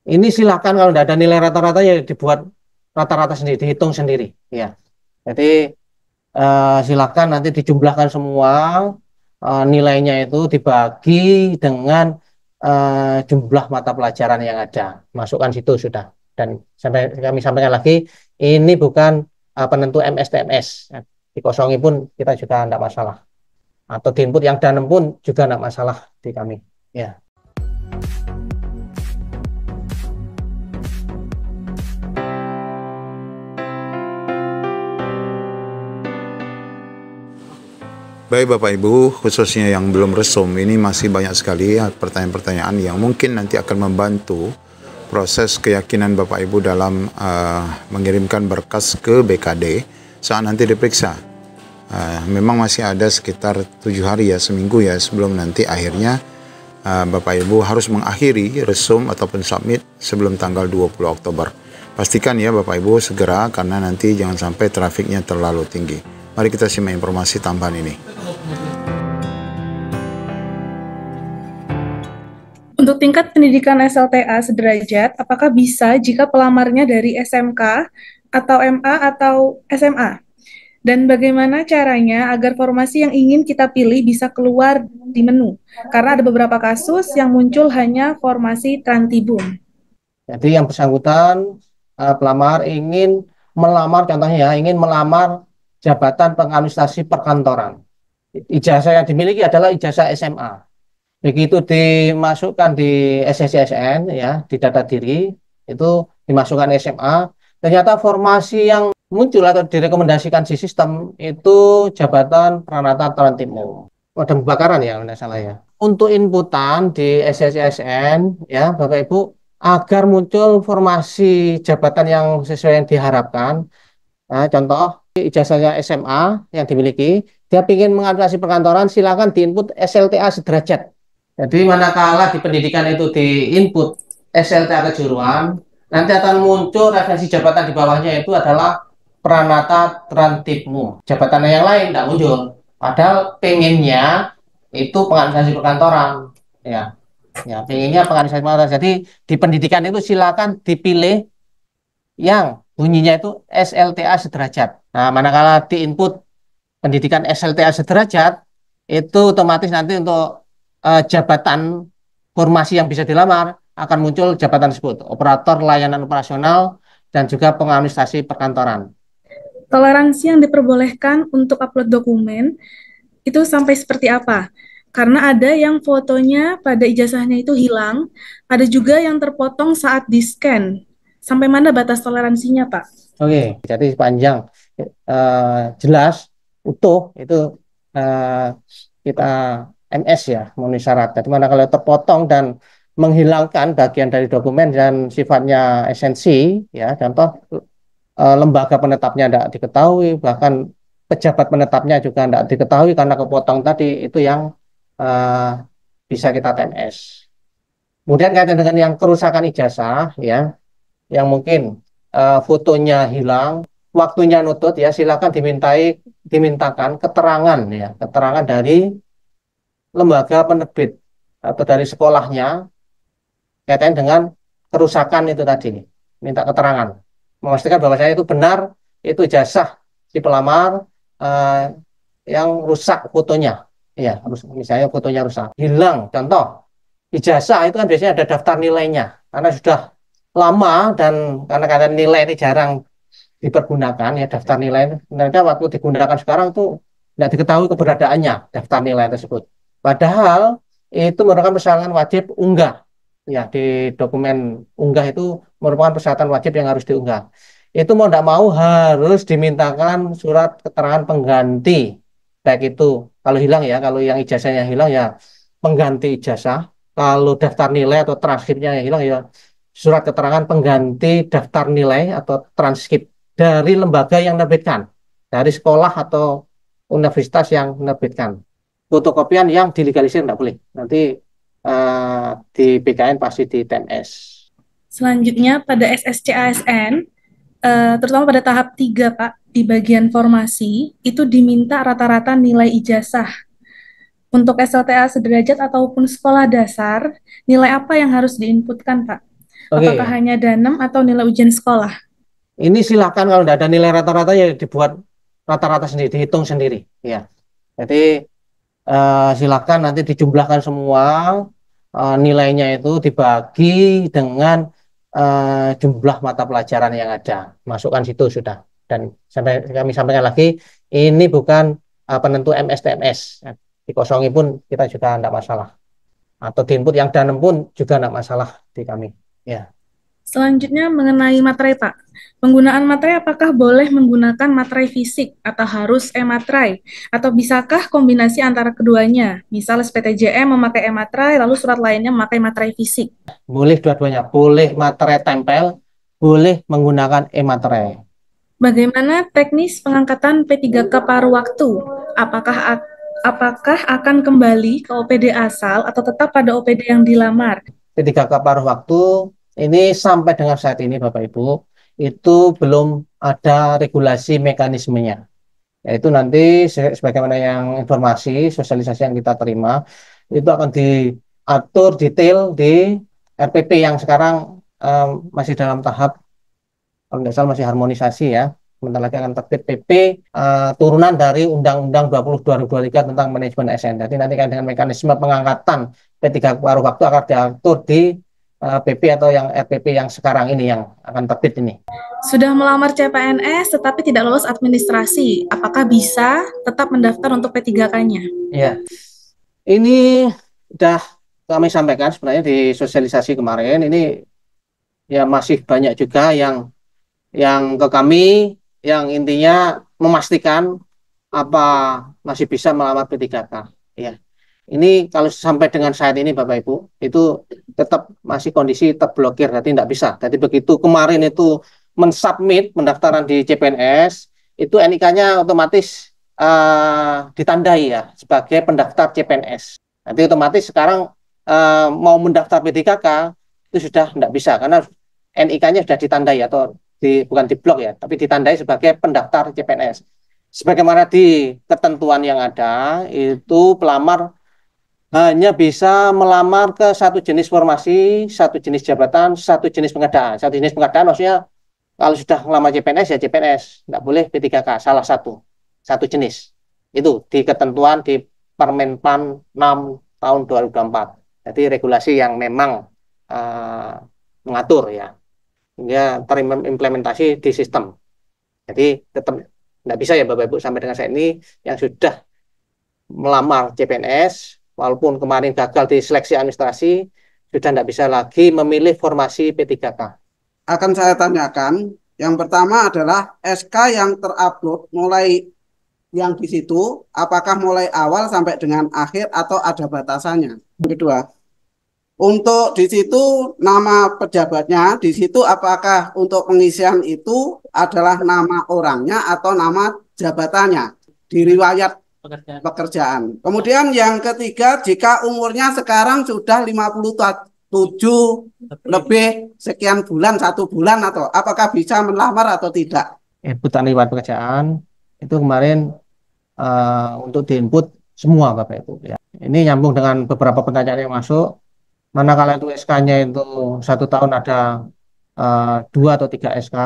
Ini silakan kalau tidak ada nilai rata-rata ya dibuat rata-rata sendiri, dihitung sendiri. Ya, jadi silakan nanti dijumlahkan semua nilainya itu dibagi dengan jumlah mata pelajaran yang ada. Masukkan situ sudah. Dan sampai kami sampaikan lagi, ini bukan penentu MSTMS. Dikosongi pun kita juga tidak masalah. Atau di input yang dalam pun juga tidak masalah di kami. Ya. Baik Bapak Ibu, khususnya yang belum resum, ini masih banyak sekali pertanyaan-pertanyaan yang mungkin nanti akan membantu proses keyakinan Bapak Ibu dalam mengirimkan berkas ke BKD saat nanti diperiksa. Memang masih ada sekitar 7 hari ya, seminggu ya, sebelum nanti akhirnya Bapak Ibu harus mengakhiri resum ataupun submit sebelum tanggal 20 Oktober. Pastikan ya Bapak Ibu segera, karena nanti jangan sampai trafiknya terlalu tinggi. Mari kita simak informasi tambahan ini. Untuk tingkat pendidikan SLTA sederajat, apakah bisa jika pelamarnya dari SMK atau MA atau SMA? Dan bagaimana caranya agar formasi yang ingin kita pilih bisa keluar di menu? Karena ada beberapa kasus yang muncul hanya formasi Trantibum. Jadi yang bersangkutan pelamar ingin melamar, contohnya ya, ingin melamar jabatan pengadministrasi perkantoran. Ijazah yang dimiliki adalah ijazah SMA. Begitu dimasukkan di SSCSN ya, di data diri itu dimasukkan SMA, ternyata formasi yang muncul atau direkomendasikan di sistem itu jabatan Pranata Trantimo. Pemadam kebakaran ya, tidak salah ya. Untuk inputan di SSCSN ya, Bapak Ibu, agar muncul formasi jabatan yang sesuai yang diharapkan. Nah, contoh ijazahnya SMA yang dimiliki, dia ingin mengadministrasi perkantoran, silakan diinput SLTA sederajat. Jadi manakala di pendidikan itu diinput SLTA kejuruan, nanti akan muncul referensi jabatan di bawahnya itu adalah Pranata Trantibmu. Jabatan yang lain tidak muncul. Padahal pengennya itu pengadministrasi perkantoran. Ya, ya pengennya pengadministrasi perkantoran. Jadi di pendidikan itu silakan dipilih yang bunyinya itu SLTA sederajat. Nah, manakala di input pendidikan SLTA sederajat, itu otomatis nanti untuk jabatan formasi yang bisa dilamar akan muncul jabatan tersebut, operator layanan operasional dan juga pengadministrasi perkantoran. Toleransi yang diperbolehkan untuk upload dokumen itu sampai seperti apa? Karena ada yang fotonya pada ijazahnya itu hilang, ada juga yang terpotong saat di-scan. Sampai mana batas toleransinya, Pak? Oke, jadi sepanjang jelas, utuh, itu kita MS ya, memenuhi syarat. Jadi mana kalau terpotong dan menghilangkan bagian dari dokumen dan sifatnya esensi, ya, contoh lembaga penetapnya tidak diketahui, bahkan pejabat penetapnya juga tidak diketahui karena kepotong tadi, itu yang uh, bisa kita TMS. Kemudian kaitan dengan yang kerusakan ijazah, ya, yang mungkin fotonya hilang, waktunya nutut, ya, silakan dimintakan keterangan, ya, keterangan dari lembaga penerbit atau dari sekolahnya kaitan dengan kerusakan itu tadi. Minta keterangan, memastikan bahwa saya itu benar, itu ijazah si pelamar yang rusak fotonya, ya, misalnya fotonya rusak, hilang, contoh ijazah itu kan biasanya ada daftar nilainya, karena sudah lama dan karena nilai ini jarang dipergunakan, ya, daftar nilai ternyata waktu digunakan sekarang tuh tidak diketahui keberadaannya daftar nilai tersebut, padahal itu merupakan persyaratan wajib unggah, ya, di dokumen unggah itu merupakan persyaratan wajib yang harus diunggah. Itu mau tidak mau harus dimintakan surat keterangan pengganti, baik itu kalau hilang, ya, kalau yang ijazahnya hilang ya pengganti ijazah, kalau daftar nilai atau transkripnya yang hilang ya surat keterangan pengganti daftar nilai atau transkrip dari lembaga yang menerbitkan, dari sekolah atau universitas yang menerbitkan. Fotokopian yang dilegalisir tidak boleh. Nanti di BKN pasti di TMS. Selanjutnya pada SSCASN, terutama pada tahap 3, Pak, di bagian formasi, itu diminta rata-rata nilai ijazah. Untuk SLTA sederajat ataupun sekolah dasar, nilai apa yang harus diinputkan, Pak? Apakah Oke, hanya danem atau nilai ujian sekolah? ini silakan kalau tidak ada nilai rata-rata ya dibuat rata-rata sendiri, dihitung sendiri. Ya, jadi silakan nanti dijumlahkan semua nilainya itu dibagi dengan jumlah mata pelajaran yang ada. Masukkan situ sudah. Dan sampai kami sampaikan lagi, ini bukan penentu MSTMS. Dikosongi pun kita juga tidak masalah. Atau di input yang dalam pun juga tidak masalah di kami. Ya. Selanjutnya mengenai materai, Pak. Penggunaan materai apakah boleh menggunakan materai fisik atau harus e-materai? Atau bisakah kombinasi antara keduanya? Misal SPTJM memakai e-materai, lalu surat lainnya memakai materai fisik. Boleh dua-duanya. Boleh materai tempel, boleh menggunakan e-materai. Bagaimana teknis pengangkatan P3K paruh waktu? Apakah akan kembali ke OPD asal atau tetap pada OPD yang dilamar? P3K paruh waktu ini sampai dengan saat ini Bapak Ibu itu belum ada regulasi mekanismenya. Yaitu nanti sebagaimana yang informasi sosialisasi yang kita terima itu akan diatur detail di RPP yang sekarang masih dalam tahap kalau tidak salah masih harmonisasi ya. Sebentar lagi akan terbit PP turunan dari Undang-Undang 20 2023 tentang manajemen ASN. Jadi nanti kan dengan mekanisme pengangkatan P3 paruh waktu akan diatur di PP atau yang RPP yang sekarang ini yang akan terbit ini. Sudah melamar CPNS tetapi tidak lolos administrasi. Apakah bisa tetap mendaftar untuk P3K-nya? Ya, ini sudah kami sampaikan sebenarnya di sosialisasi kemarin. Ini ya masih banyak juga yang ke kami yang intinya memastikan apa masih bisa melamar P3K. Ya. Ini kalau sampai dengan saat ini Bapak Ibu itu tetap masih kondisi terblokir, jadi tidak bisa. Jadi begitu kemarin itu mensubmit pendaftaran di CPNS, itu NIK-nya otomatis ditandai ya sebagai pendaftar CPNS. Nanti otomatis sekarang mau mendaftar P3K itu sudah tidak bisa karena NIK-nya sudah ditandai atau bukan diblok ya, tapi ditandai sebagai pendaftar CPNS. Sebagaimana di ketentuan yang ada, itu pelamar hanya bisa melamar ke satu jenis formasi, satu jenis jabatan, satu jenis pengadaan. Satu jenis pengadaan maksudnya kalau sudah melamar CPNS ya CPNS, tidak boleh P3K, salah satu jenis. Itu di ketentuan di Permenpan 6 tahun 2024. Jadi regulasi yang memang mengatur ya, hingga terimplementasi di sistem. Jadi tetap tidak bisa ya Bapak Ibu sampai dengan saat ini yang sudah melamar CPNS, walaupun kemarin gagal di seleksi administrasi, sudah tidak bisa lagi memilih formasi P3K. Akan saya tanyakan, yang pertama adalah SK yang terupload mulai yang di situ, apakah mulai awal sampai dengan akhir atau ada batasannya? Yang kedua, untuk di situ nama pejabatnya, di situ apakah untuk pengisian itu adalah nama orangnya atau nama jabatannya di riwayat pekerjaan. Kemudian yang ketiga, jika umurnya sekarang sudah 57 lebih sekian bulan, 1 bulan atau apakah bisa melamar atau tidak? Inputan riwayat pekerjaan itu kemarin untuk diinput semua Bapak Ibu ya. Ini nyambung dengan beberapa pertanyaan yang masuk. Manakala itu SK-nya itu 1 tahun ada 2 atau 3 SK,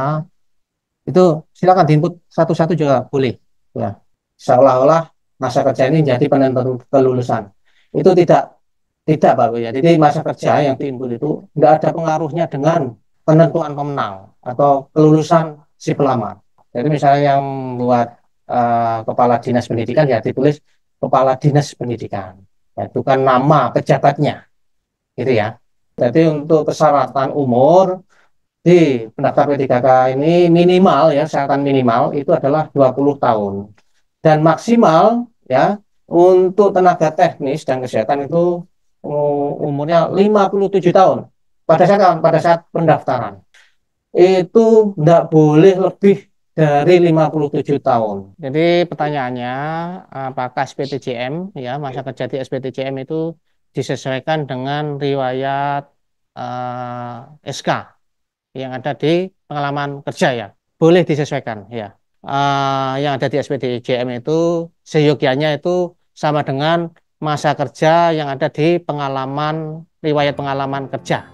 itu silakan diinput satu-satu juga boleh. Ya. Seolah-olah masa kerja ini jadi penentu kelulusan. Itu tidak Pak ya. Jadi masa kerja yang diinput itu tidak ada pengaruhnya dengan penentuan pemenang atau kelulusan si pelamar. Jadi misalnya yang buat kepala dinas pendidikan ya ditulis kepala dinas pendidikan. Ya, bukan nama pejabatnya, gitu ya. Jadi untuk persyaratan umur di pendaftar P3K ini minimal ya, syaratan minimal itu adalah 20 tahun. Dan maksimal ya untuk tenaga teknis dan kesehatan itu umurnya 57 tahun pada saat pendaftaran. Itu tidak boleh lebih dari 57 tahun. Jadi pertanyaannya apakah SPTJM ya masa kerja di SPTJM itu disesuaikan dengan riwayat SK yang ada di pengalaman kerja ya. Boleh disesuaikan ya. Yang ada di SPTJM itu seyogianya itu sama dengan masa kerja yang ada di riwayat pengalaman kerja.